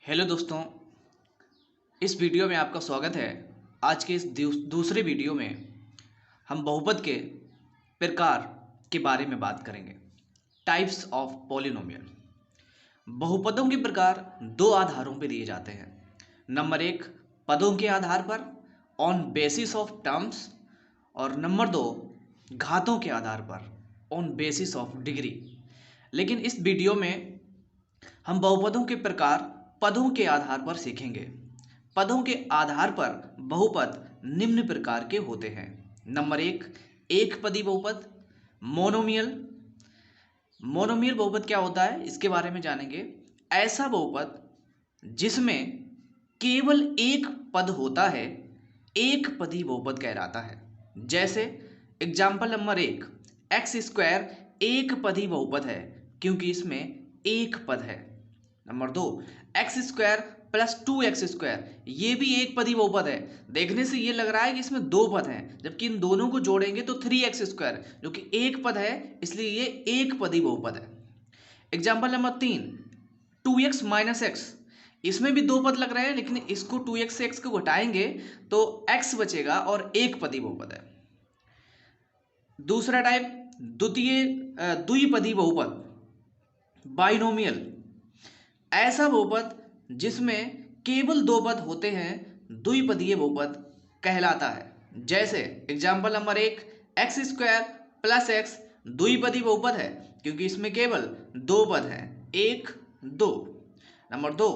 Hello दोस्तों, इस video में आपका स्वागत है। आज के इस दूसरे वीडियो में हम बहुपद के प्रकार के बारे में बात करेंगे। Types of polynomial. बहुपदों के प्रकार दो आधारों पर दिए जाते हैं। नंबर एक, पदों के आधार पर ऑन बेसिस ऑफ टर्म्स, और नंबर दो, घातों के आधार पर ऑन बेसिस ऑफ डिग्री। लेकिन इस वीडियो में हम बहुपदों के प्रकार पदों के आधार पर सीखेंगे। पदों के आधार पर बहुपद निम्न प्रकार के होते हैं। नंबर एक पदी बहुपद। मोनोमियल। मोनोमियल बहुपद क्या होता है, इसके बारे में जानेंगे। ऐसा बहुपद जिसमें केवल एक पद होता है, एक पदी बहुपद कहलाता है। जैसे एग्जाम्पल नंबर एक, एक्स स्क्वायर एक पदी बहुपद है क्योंकि इसमें एक पद है। नंबर दो, x square plus 2x square, ये भी एक पदी बहुपद है। देखने से ये लग रहा है कि इसमें दो पद हैं, जबकि इन दोनों को जोड़ेंगे तो 3x स्क्वायर, जो कि एक पद है, इसलिए ये एक पदी बहुपद है। एग्जाम्पल नंबर तीन, 2x माइनस एक्स, इसमें भी दो पद लग रहे हैं, लेकिन इसको 2x से x को घटाएंगे तो x बचेगा और एक पदी बहुपद है। दूसरा टाइप, द्विपदी बहुपद, बाइनोमियल। ऐसा बहुपद जिसमें केवल दो पद होते हैं, द्विपदीय बहुपद कहलाता है। जैसे एग्जाम्पल नंबर एक, एक्स स्क्वायर प्लस एक्स द्विपदी बहुपद है क्योंकि इसमें केवल दो पद हैं, एक दो। नंबर दो,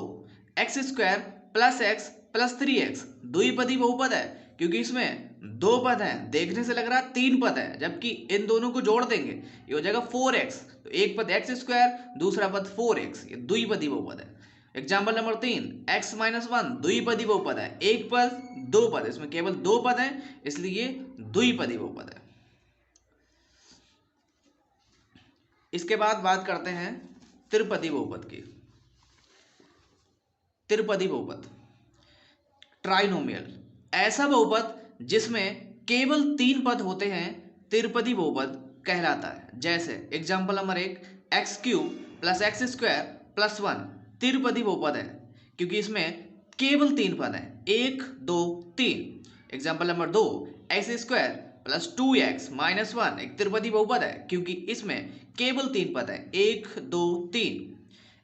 x square plus x plus 3x द्विपदी बहुपद है क्योंकि इसमें दो पद हैं। देखने से लग रहा है तीन पद है, जबकि इन दोनों को जोड़ देंगे ये हो जाएगा 4x। तो एक पद एक्स स्क्वायर, दूसरा पद 4x, ये द्विपदी बहुपद है। एग्जाम्पल नंबर तीन, x माइनस वन द्विपदी बहुपद है, एक पद दो पद, इसमें केवल दो पद हैं, इसलिए द्विपदी बहुपद है। इसके बाद बात करते हैं त्रिपदी बहुपद की। त्रिपदी बहुपद, ट्राइनोमियल। ऐसा बहुपद जिसमें केवल तीन पद होते हैं, त्रिपदी बहुपद कहलाता है। जैसे एग्जाम्पल नंबर एक, x cube plus x square plus one त्रिपदी बहुपद है क्योंकि इसमें केवल तीन पद हैं, एक दो तीन। एग्जाम्पल नंबर दो, x square plus 2x minus one एक त्रिपदी बहुपद है क्योंकि इसमें केवल तीन पद हैं, एक दो तीन।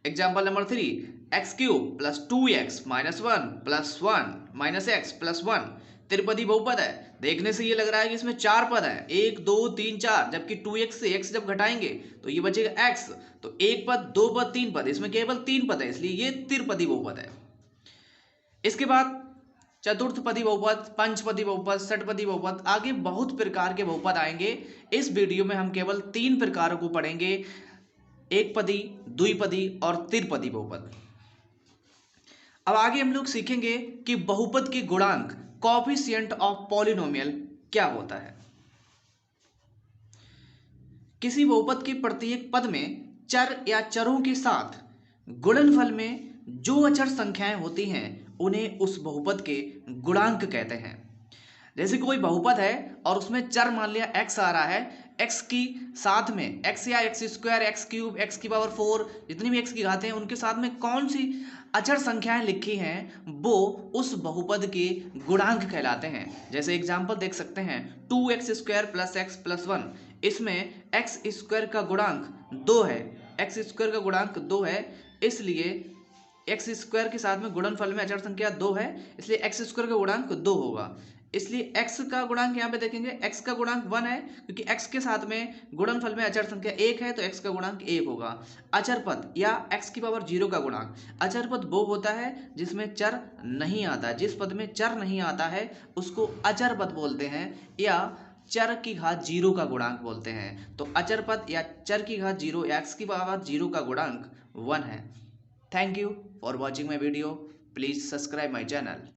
Example number three, x cube plus 2x minus one plus one minus x plus one त्रिपदी बहुपद है। देखने से ये लग रहा है कि इसमें चार पद हैं, एक दो तीन चार, जबकि 2x से x जब घटाएंगे तो ये बचेगा x। तो एक पद दो पद तीन पद, इसमें केवल तीन पद है, इसलिए ये त्रिपदी बहुपद है। इसके बाद चतुर्थ पदी बहुपद, पंचपदी बहुपद, षटपदी बहुपद, आगे बहुत प्रकार के बहुपद आएंगे। इस वीडियो में हम केवल तीन प्रकारों को पढ़ेंगे, एक पदी, द्विपदी और त्रिपदी बहुपद। अब आगे हम लोग सीखेंगे कि बहुपद के गुणांक, कोएफिशिएंट ऑफ पॉलिनोमियल क्या होता है। किसी बहुपद के प्रत्येक पद में चर या चरों के साथ गुणनफल में जो अचर संख्याएं होती हैं उन्हें उस बहुपद के गुणांक कहते हैं। जैसे कोई बहुपद है और उसमें चर मान लिया x आ रहा है, x की साथ में x या x square, x cube, x की पावर 4, जितनी भी x की घातें हैं उनके साथ में कौन सी अचर संख्याएं लिखी हैं वो उस बहुपद के गुणांक कहलाते हैं। जैसे एग्जाम्पल देख सकते हैं, 2x square plus x plus one, इसमें एक्स स्क्वायर का गुणांक दो है, एक्स स्क्वायर का गुणांक दो है, इसलिए एक्स स्क्वायर के साथ में गुणनफल में अचर संख्या दो है, इसलिए एक्स स्क्वायर का गुणांक दो होगा। इसलिए x का गुणांक यहाँ पे देखेंगे, x का गुणांक 1 है क्योंकि x के साथ में गुणनफल में अचर संख्या 1 है, तो x का गुणांक 1 होगा। अचर पद या x की पावर 0 का गुणांक, अचर पद वो होता है जिसमें चर नहीं आता। जिस पद में चर नहीं आता है उसको अचर पद बोलते हैं, या चर की घात 0 का गुणांक बोलते हैं। तो अचर पद या चर की घात 0 या x की पावर 0 का गुणांक 1 है। Thank you for watching my video. Please subscribe my channel.